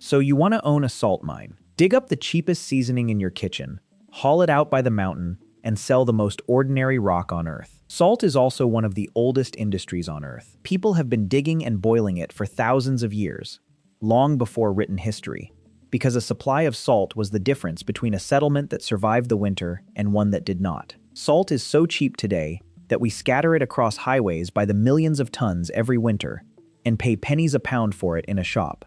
So you want to own a salt mine. Dig up the cheapest seasoning in your kitchen, haul it out by the mountain, and sell the most ordinary rock on Earth. Salt is also one of the oldest industries on Earth. People have been digging and boiling it for thousands of years, long before written history, because a supply of salt was the difference between a settlement that survived the winter and one that did not. Salt is so cheap today that we scatter it across highways by the millions of tons every winter and pay pennies a pound for it in a shop.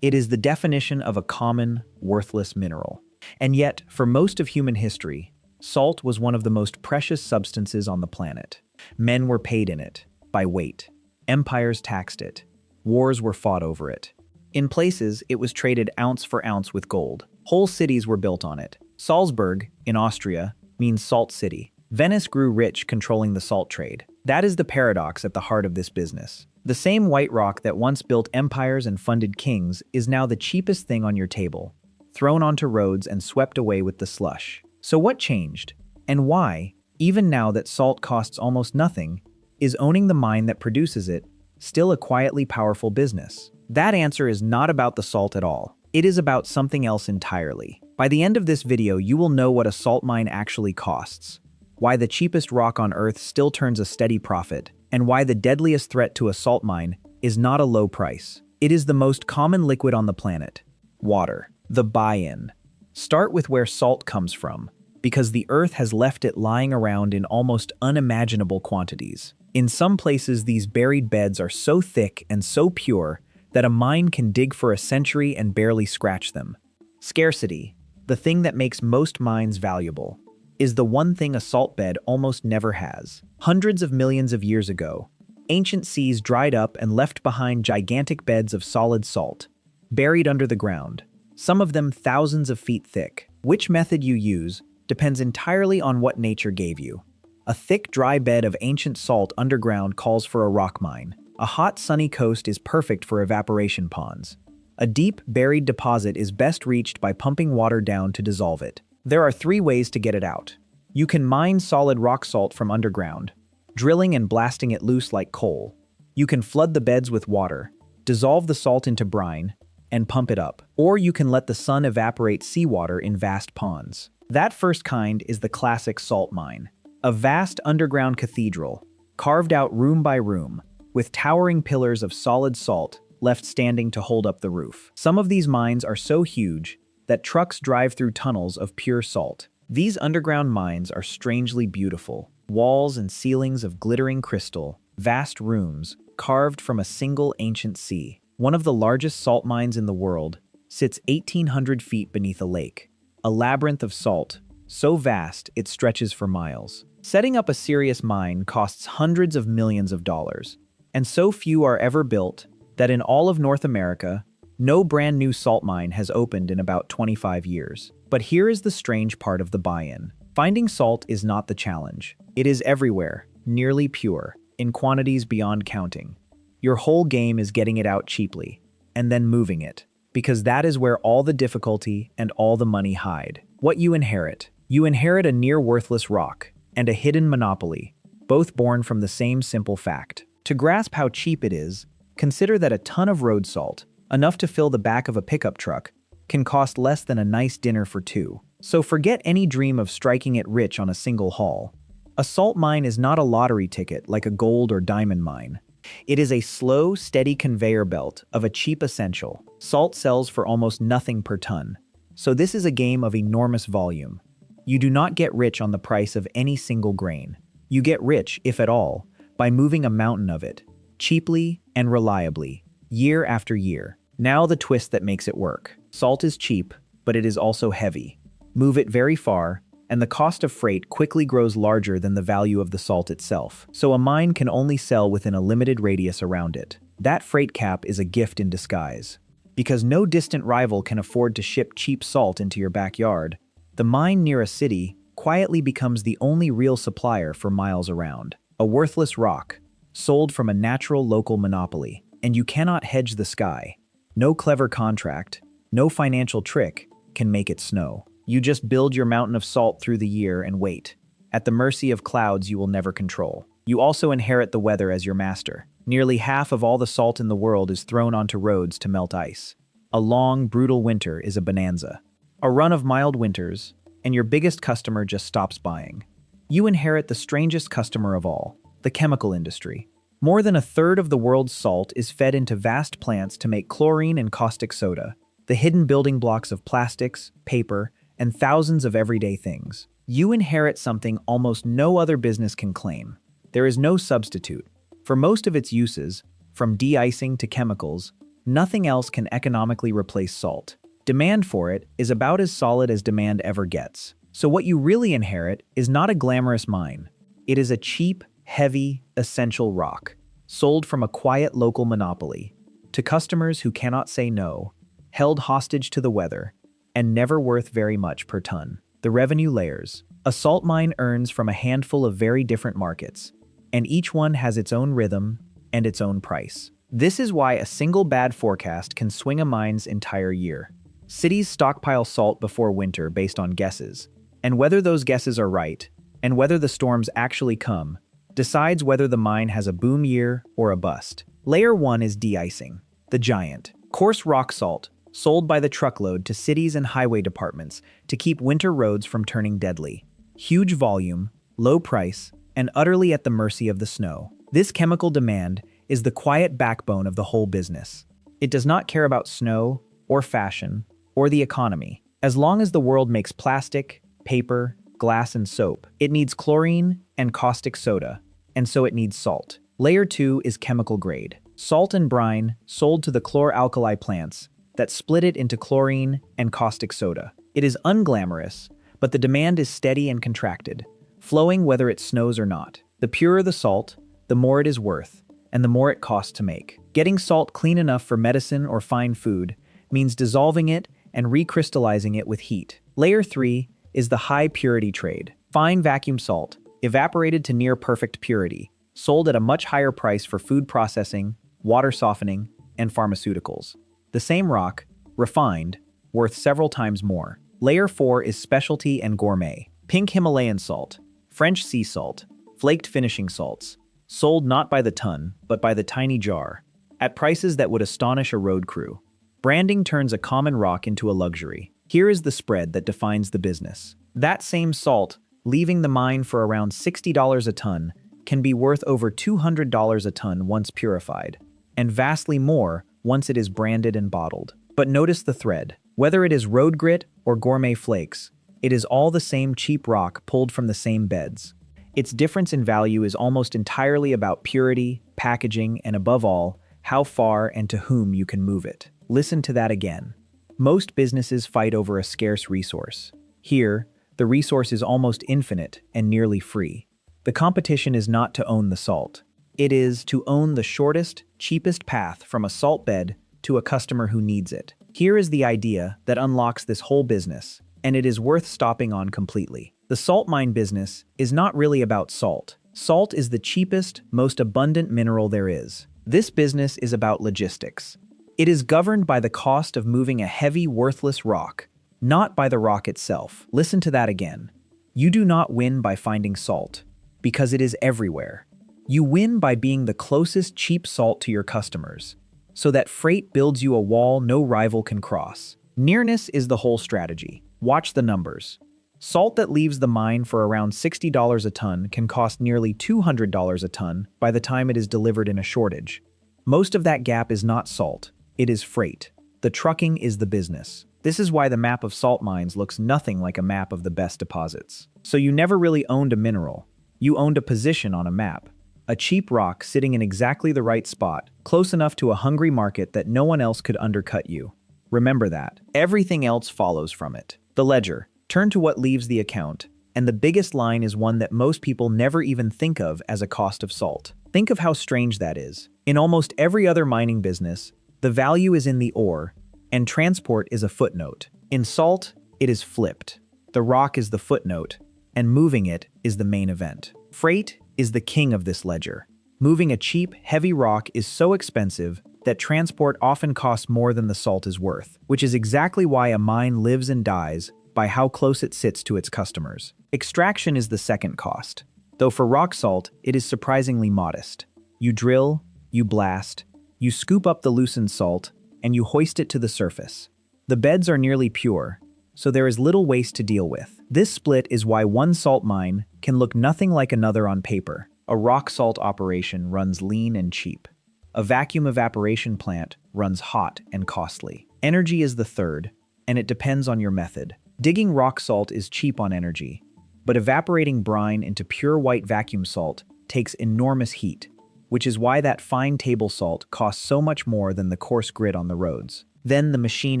It is the definition of a common, worthless mineral. And yet, for most of human history, salt was one of the most precious substances on the planet. Men were paid in it, by weight. Empires taxed it. Wars were fought over it. In places, it was traded ounce for ounce with gold. Whole cities were built on it. Salzburg, in Austria, means salt city. Venice grew rich controlling the salt trade. That is the paradox at the heart of this business. The same white rock that once built empires and funded kings is now the cheapest thing on your table, thrown onto roads and swept away with the slush. So what changed? And why, even now that salt costs almost nothing, is owning the mine that produces it still a quietly powerful business? That answer is not about the salt at all. It is about something else entirely. By the end of this video, you will know what a salt mine actually costs, why the cheapest rock on Earth still turns a steady profit, and why the deadliest threat to a salt mine is not a low price. It is the most common liquid on the planet: water. The buy-in. Start with where salt comes from, because the Earth has left it lying around in almost unimaginable quantities. In some places, these buried beds are so thick and so pure that a mine can dig for a century and barely scratch them. Scarcity, the thing that makes most mines valuable, is the one thing a salt bed almost never has. Hundreds of millions of years ago, ancient seas dried up and left behind gigantic beds of solid salt, buried under the ground, some of them thousands of feet thick. Which method you use depends entirely on what nature gave you. A thick, dry bed of ancient salt underground calls for a rock mine. A hot, sunny coast is perfect for evaporation ponds. A deep, buried deposit is best reached by pumping water down to dissolve it. There are 3 ways to get it out. You can mine solid rock salt from underground, drilling and blasting it loose like coal. You can flood the beds with water, dissolve the salt into brine, and pump it up. Or you can let the sun evaporate seawater in vast ponds. That first kind is the classic salt mine. A vast underground cathedral, carved out room by room, with towering pillars of solid salt left standing to hold up the roof. Some of these mines are so huge that trucks drive through tunnels of pure salt. These underground mines are strangely beautiful. Walls and ceilings of glittering crystal, vast rooms carved from a single ancient sea. One of the largest salt mines in the world sits 1,800 feet beneath a lake, a labyrinth of salt, so vast it stretches for miles. Setting up a serious mine costs hundreds of millions of dollars, and so few are ever built that in all of North America, no brand new salt mine has opened in about 25 years. But here is the strange part of the buy-in. Finding salt is not the challenge. It is everywhere, nearly pure, in quantities beyond counting. Your whole game is getting it out cheaply, and then moving it, because that is where all the difficulty and all the money hide. What you inherit. You inherit a near-worthless rock and a hidden monopoly, both born from the same simple fact. To grasp how cheap it is, consider that a ton of road salt, enough to fill the back of a pickup truck, can cost less than a nice dinner for 2. So forget any dream of striking it rich on a single haul. A salt mine is not a lottery ticket like a gold or diamond mine. It is a slow, steady conveyor belt of a cheap essential. Salt sells for almost nothing per ton. So this is a game of enormous volume. You do not get rich on the price of any single grain. You get rich, if at all, by moving a mountain of it, cheaply and reliably, year after year. Now the twist that makes it work. Salt is cheap, but it is also heavy. Move it very far, and the cost of freight quickly grows larger than the value of the salt itself. So a mine can only sell within a limited radius around it. That freight cap is a gift in disguise. Because no distant rival can afford to ship cheap salt into your backyard, the mine near a city quietly becomes the only real supplier for miles around. A worthless rock, sold from a natural local monopoly. And you cannot hedge the sky. No clever contract, no financial trick can make it snow. You just build your mountain of salt through the year and wait, at the mercy of clouds you will never control. You also inherit the weather as your master. Nearly half of all the salt in the world is thrown onto roads to melt ice. A long, brutal winter is a bonanza. A run of mild winters, and your biggest customer just stops buying. You inherit the strangest customer of all, the chemical industry. More than a third of the world's salt is fed into vast plants to make chlorine and caustic soda, the hidden building blocks of plastics, paper, and thousands of everyday things. You inherit something almost no other business can claim. There is no substitute. For most of its uses, from de-icing to chemicals, nothing else can economically replace salt. Demand for it is about as solid as demand ever gets. So what you really inherit is not a glamorous mine. It is a cheap, heavy, essential rock, sold from a quiet local monopoly, to customers who cannot say no, held hostage to the weather, and never worth very much per ton. The revenue layers. A salt mine earns from a handful of very different markets, and each one has its own rhythm and its own price. This is why a single bad forecast can swing a mine's entire year. Cities stockpile salt before winter based on guesses, and whether those guesses are right, and whether the storms actually come, decides whether the mine has a boom year or a bust. Layer 1 is de-icing, the giant. Coarse rock salt, sold by the truckload to cities and highway departments to keep winter roads from turning deadly. Huge volume, low price, and utterly at the mercy of the snow. This chemical demand is the quiet backbone of the whole business. It does not care about snow, or fashion, or the economy. As long as the world makes plastic, paper, glass, and soap, it needs chlorine and caustic soda, and so it needs salt. Layer 2 is chemical grade. Salt and brine sold to the chlor-alkali plants that split it into chlorine and caustic soda. It is unglamorous, but the demand is steady and contracted, flowing whether it snows or not. The purer the salt, the more it is worth, and the more it costs to make. Getting salt clean enough for medicine or fine food means dissolving it and recrystallizing it with heat. Layer 3 is the high purity trade. Fine vacuum salt, evaporated to near perfect purity, sold at a much higher price for food processing, water softening, and pharmaceuticals. The same rock, refined, worth several times more. Layer 4 is specialty and gourmet. Pink Himalayan salt, French sea salt, flaked finishing salts, sold not by the ton, but by the tiny jar, at prices that would astonish a road crew. Branding turns a common rock into a luxury. Here is the spread that defines the business. That same salt, leaving the mine for around $60 a ton, can be worth over $200 a ton once purified, and vastly more once it is branded and bottled. But notice the thread. Whether it is road grit or gourmet flakes, it is all the same cheap rock pulled from the same beds. Its difference in value is almost entirely about purity, packaging, and above all, how far and to whom you can move it. Listen to that again. Most businesses fight over a scarce resource. Here, the resource is almost infinite and nearly free. The competition is not to own the salt. It is to own the shortest, cheapest path from a salt bed to a customer who needs it. Here is the idea that unlocks this whole business, and it is worth stopping on completely. The salt mine business is not really about salt. Salt is the cheapest, most abundant mineral there is. This business is about logistics. It is governed by the cost of moving a heavy, worthless rock, not by the rock itself. Listen to that again. You do not win by finding salt, because it is everywhere. You win by being the closest cheap salt to your customers, so that freight builds you a wall no rival can cross. Nearness is the whole strategy. Watch the numbers. Salt that leaves the mine for around $60 a ton can cost nearly $200 a ton by the time it is delivered in a shortage. Most of that gap is not salt, it is freight. The trucking is the business. This is why the map of salt mines looks nothing like a map of the best deposits. So you never really owned a mineral. You owned a position on a map. A cheap rock sitting in exactly the right spot, close enough to a hungry market that no one else could undercut you. Remember that. Everything else follows from it. The ledger. Turn to what leaves the account, and the biggest line is one that most people never even think of as a cost of salt. Think of how strange that is. In almost every other mining business, the value is in the ore, and transport is a footnote. In salt, it is flipped. The rock is the footnote, and moving it is the main event. Freight is the king of this ledger. Moving a cheap, heavy rock is so expensive that transport often costs more than the salt is worth, which is exactly why a mine lives and dies by how close it sits to its customers. Extraction is the second cost, though for rock salt, it is surprisingly modest. You drill, you blast, you scoop up the loosened salt, and you hoist it to the surface. The beds are nearly pure, so there is little waste to deal with. This split is why one salt mine can look nothing like another on paper. A rock salt operation runs lean and cheap. A vacuum evaporation plant runs hot and costly. Energy is the third, and it depends on your method. Digging rock salt is cheap on energy, but evaporating brine into pure white vacuum salt takes enormous heat, which is why that fine table salt costs so much more than the coarse grit on the roads. Then the machine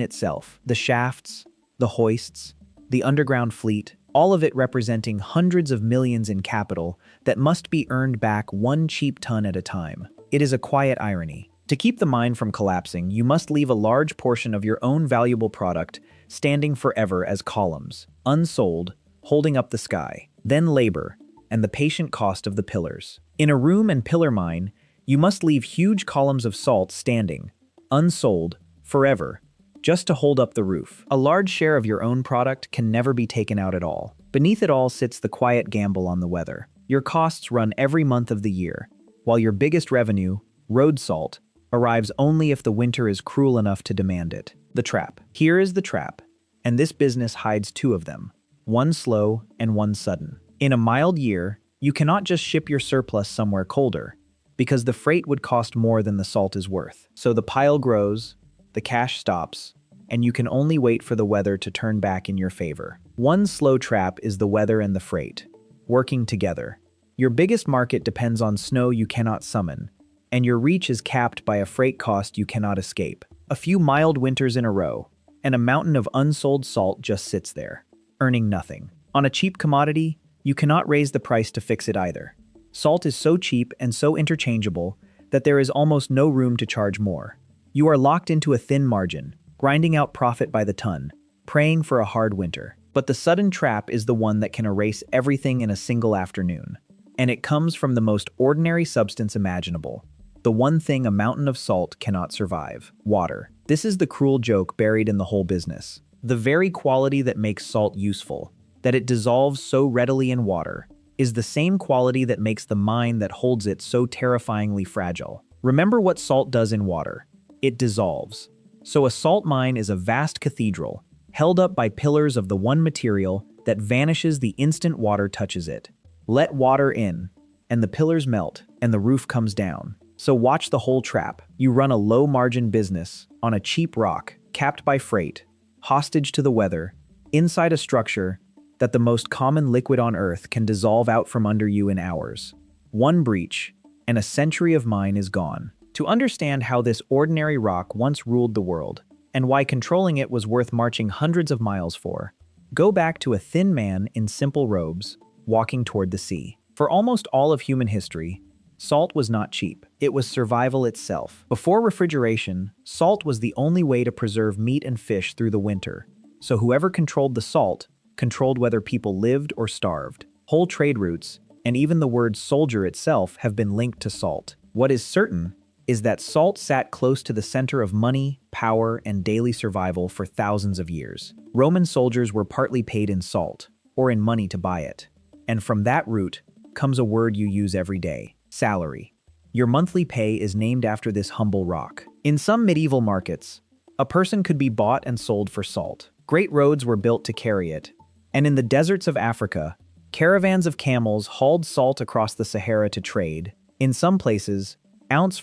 itself, the shafts, the hoists, the underground fleet, all of it representing hundreds of millions in capital that must be earned back one cheap ton at a time. It is a quiet irony. To keep the mine from collapsing, you must leave a large portion of your own valuable product standing forever as columns, unsold, holding up the sky. Then labor, and the patient cost of the pillars. In a room and pillar mine, you must leave huge columns of salt standing, unsold, forever, just to hold up the roof. A large share of your own product can never be taken out at all. Beneath it all sits the quiet gamble on the weather. Your costs run every month of the year, while your biggest revenue, road salt, arrives only if the winter is cruel enough to demand it. The trap. Here is the trap, and this business hides two of them, one slow and one sudden. In a mild year, you cannot just ship your surplus somewhere colder, because the freight would cost more than the salt is worth. So the pile grows, the cash stops, and you can only wait for the weather to turn back in your favor. One slow trap is the weather and the freight, working together. Your biggest market depends on snow you cannot summon, and your reach is capped by a freight cost you cannot escape. A few mild winters in a row, and a mountain of unsold salt just sits there, earning nothing. On a cheap commodity, you cannot raise the price to fix it either. Salt is so cheap and so interchangeable that there is almost no room to charge more. You are locked into a thin margin, grinding out profit by the ton, praying for a hard winter. But the sudden trap is the one that can erase everything in a single afternoon. And it comes from the most ordinary substance imaginable. The one thing a mountain of salt cannot survive: water. This is the cruel joke buried in the whole business. The very quality that makes salt useful, that it dissolves so readily in water, is the same quality that makes the mine that holds it so terrifyingly fragile. Remember what salt does in water. It dissolves. So a salt mine is a vast cathedral, held up by pillars of the one material that vanishes the instant water touches it. Let water in, and the pillars melt, and the roof comes down. So watch the whole trap. You run a low-margin business on a cheap rock, capped by freight, hostage to the weather, inside a structure that the most common liquid on Earth can dissolve out from under you in hours. One breach, and a century of mine is gone. To understand how this ordinary rock once ruled the world, and why controlling it was worth marching hundreds of miles for, go back to a thin man in simple robes, walking toward the sea. For almost all of human history, salt was not cheap. It was survival itself. Before refrigeration, salt was the only way to preserve meat and fish through the winter. So whoever controlled the salt controlled whether people lived or starved. Whole trade routes, and even the word soldier itself, have been linked to salt. What is certain is that salt sat close to the center of money, power, and daily survival for thousands of years. Roman soldiers were partly paid in salt, or in money to buy it. And from that root comes a word you use every day: salary. Your monthly pay is named after this humble rock. In some medieval markets, a person could be bought and sold for salt. Great roads were built to carry it. And in the deserts of Africa, caravans of camels hauled salt across the Sahara to trade, in some places, ounce,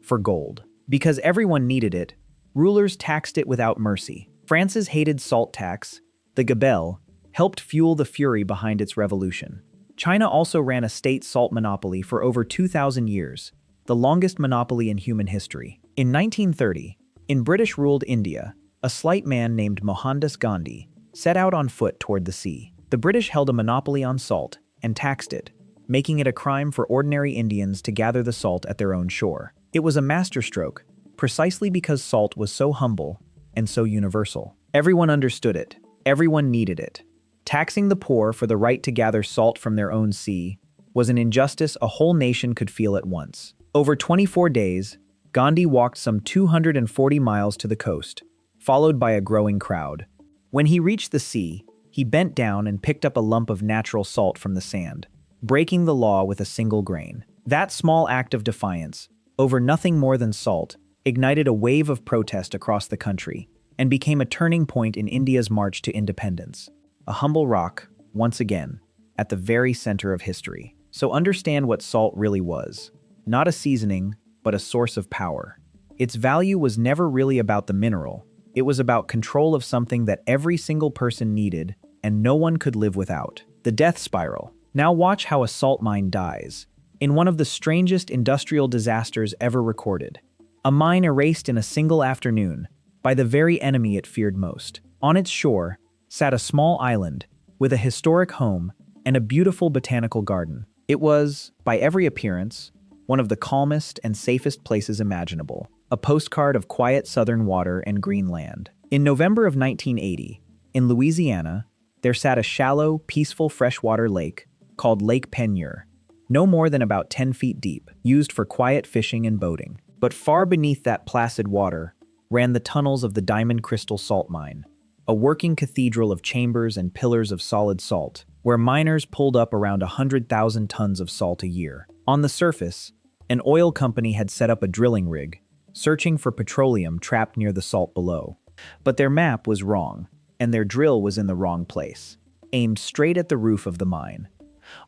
for gold. Because everyone needed it, rulers taxed it without mercy. France's hated salt tax, the gabelle, helped fuel the fury behind its revolution. China also ran a state salt monopoly for over 2,000 years, the longest monopoly in human history. In 1930, in British-ruled India, a slight man named Mohandas Gandhi set out on foot toward the sea. The British held a monopoly on salt and taxed it, making it a crime for ordinary Indians to gather the salt at their own shore. It was a masterstroke, precisely because salt was so humble and so universal. Everyone understood it. Everyone needed it. Taxing the poor for the right to gather salt from their own sea was an injustice a whole nation could feel at once. Over 24 days, Gandhi walked some 240 miles to the coast, followed by a growing crowd. When he reached the sea, he bent down and picked up a lump of natural salt from the sand, breaking the law with a single grain. That small act of defiance, over nothing more than salt, ignited a wave of protest across the country and became a turning point in India's march to independence. A humble rock, once again, at the very center of history. So understand what salt really was. Not a seasoning, but a source of power. Its value was never really about the mineral. It was about control of something that every single person needed and no one could live without. The death spiral. Now watch how a salt mine dies. In one of the strangest industrial disasters ever recorded. A mine erased in a single afternoon by the very enemy it feared most. On its shore sat a small island with a historic home and a beautiful botanical garden. It was, by every appearance, one of the calmest and safest places imaginable. A postcard of quiet southern water and green land. In November of 1980, in Louisiana, there sat a shallow, peaceful freshwater lake called Lake Pennies, no more than about 10 feet deep, used for quiet fishing and boating. But far beneath that placid water ran the tunnels of the Diamond Crystal Salt Mine, a working cathedral of chambers and pillars of solid salt, where miners pulled up around 100,000 tons of salt a year. On the surface, an oil company had set up a drilling rig, searching for petroleum trapped near the salt below. But their map was wrong, and their drill was in the wrong place, aimed straight at the roof of the mine.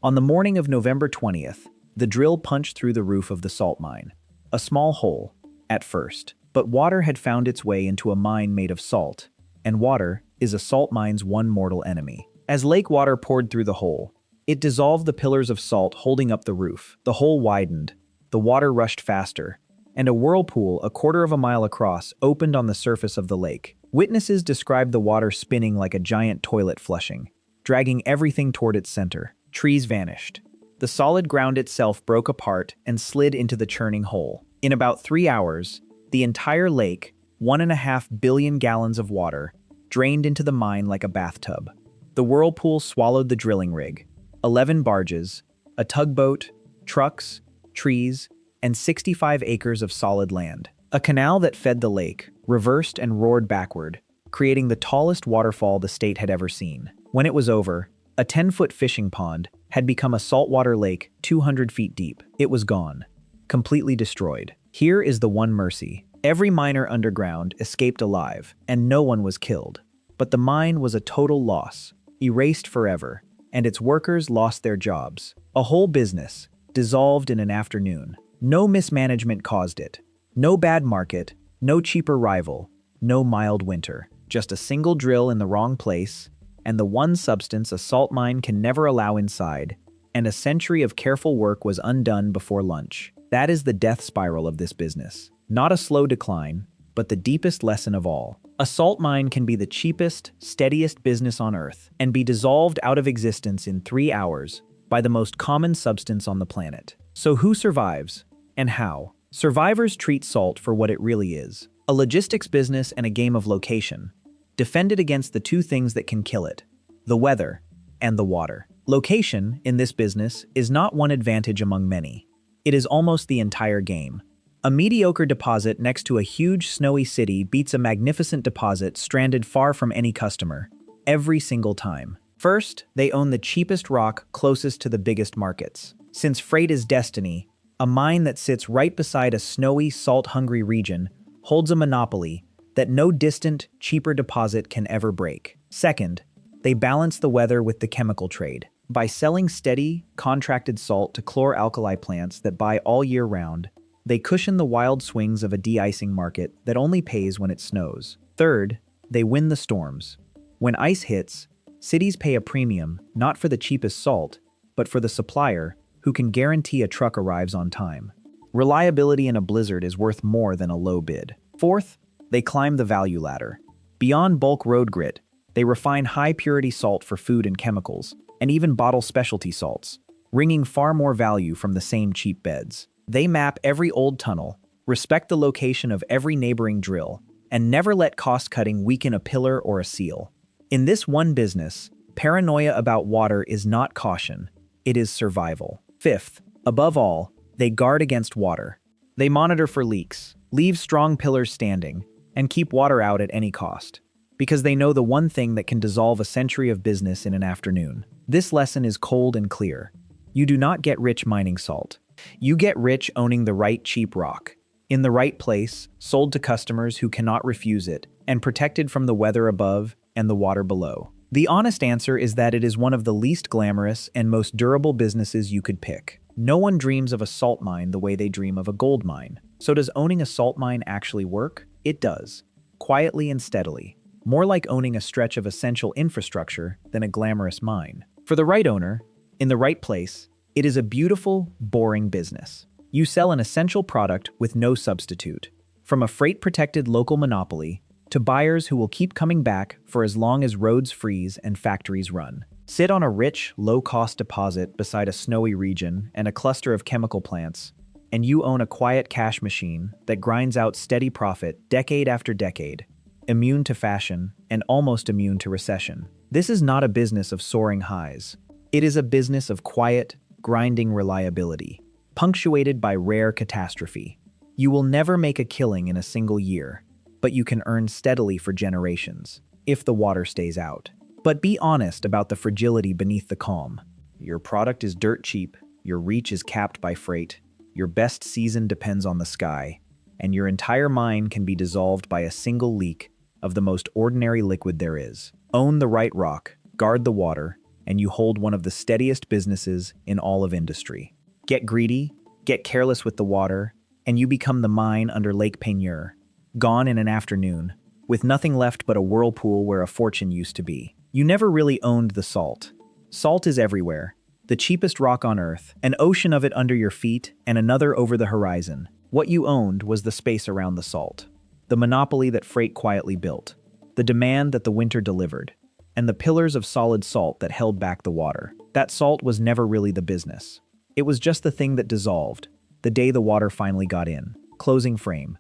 On the morning of November 20th, the drill punched through the roof of the salt mine. A small hole, at first, but water had found its way into a mine made of salt, and water is a salt mine's one mortal enemy. As lake water poured through the hole, it dissolved the pillars of salt holding up the roof. The hole widened, the water rushed faster, and a whirlpool a quarter of a mile across opened on the surface of the lake. Witnesses described the water spinning like a giant toilet flushing, dragging everything toward its center. Trees vanished. The solid ground itself broke apart and slid into the churning hole. In about 3 hours, the entire lake, 1.5 billion gallons of water, drained into the mine like a bathtub. The whirlpool swallowed the drilling rig, 11 barges, a tugboat, trucks, trees, and 65 acres of solid land. A canal that fed the lake reversed and roared backward, creating the tallest waterfall the state had ever seen. When it was over, a 10-foot fishing pond had become a saltwater lake 200 feet deep. It was gone, completely destroyed. Here is the one mercy. Every miner underground escaped alive, and no one was killed. But the mine was a total loss, erased forever, and its workers lost their jobs. A whole business, dissolved in an afternoon. No mismanagement caused it. No bad market, no cheaper rival, no mild winter. Just a single drill in the wrong place, and the one substance a salt mine can never allow inside, and a century of careful work was undone before lunch. That is the death spiral of this business. Not a slow decline, but the deepest lesson of all. A salt mine can be the cheapest, steadiest business on Earth, and be dissolved out of existence in 3 hours by the most common substance on the planet. So who survives, and how? Survivors treat salt for what it really is. A logistics business and a game of location, defended against the two things that can kill it: the weather and the water. Location, in this business, is not one advantage among many. It is almost the entire game. A mediocre deposit next to a huge snowy city beats a magnificent deposit stranded far from any customer, every single time. First, they own the cheapest rock closest to the biggest markets. Since freight is destiny, a mine that sits right beside a snowy, salt-hungry region holds a monopoly that no distant, cheaper deposit can ever break. Second, they balance the weather with the chemical trade. By selling steady, contracted salt to chlor-alkali plants that buy all year round, they cushion the wild swings of a de-icing market that only pays when it snows. Third, they win the storms. When ice hits, cities pay a premium not for the cheapest salt, but for the supplier who can guarantee a truck arrives on time. Reliability in a blizzard is worth more than a low bid. Fourth, they climb the value ladder. Beyond bulk road grit, they refine high-purity salt for food and chemicals, and even bottle specialty salts, wringing far more value from the same cheap beds. They map every old tunnel, respect the location of every neighboring drill, and never let cost-cutting weaken a pillar or a seal. In this one business, paranoia about water is not caution, it is survival. Fifth, above all, they guard against water. They monitor for leaks, leave strong pillars standing, and keep water out at any cost, because they know the one thing that can dissolve a century of business in an afternoon. This lesson is cold and clear. You do not get rich mining salt. You get rich owning the right cheap rock. In the right place, sold to customers who cannot refuse it, and protected from the weather above and the water below. The honest answer is that it is one of the least glamorous and most durable businesses you could pick. No one dreams of a salt mine the way they dream of a gold mine. So does owning a salt mine actually work? It does. Quietly and steadily. More like owning a stretch of essential infrastructure than a glamorous mine. For the right owner, in the right place, it is a beautiful, boring business. You sell an essential product with no substitute. From a freight-protected local monopoly to buyers who will keep coming back for as long as roads freeze and factories run. Sit on a rich, low-cost deposit beside a snowy region and a cluster of chemical plants, and you own a quiet cash machine that grinds out steady profit decade after decade, immune to fashion and almost immune to recession. This is not a business of soaring highs. It is a business of quiet, grinding reliability, punctuated by rare catastrophe. You will never make a killing in a single year, but you can earn steadily for generations, if the water stays out. But be honest about the fragility beneath the calm. Your product is dirt cheap, your reach is capped by freight, your best season depends on the sky, and your entire mine can be dissolved by a single leak of the most ordinary liquid there is. Own the right rock, guard the water, and you hold one of the steadiest businesses in all of industry. Get greedy, get careless with the water, and you become the mine under Lake Peigneur, gone in an afternoon, with nothing left but a whirlpool where a fortune used to be. You never really owned the salt. Salt is everywhere, the cheapest rock on earth, an ocean of it under your feet and another over the horizon. What you owned was the space around the salt, the monopoly that freight quietly built, the demand that the winter delivered, and the pillars of solid salt that held back the water. That salt was never really the business. It was just the thing that dissolved, the day the water finally got in. Closing frame.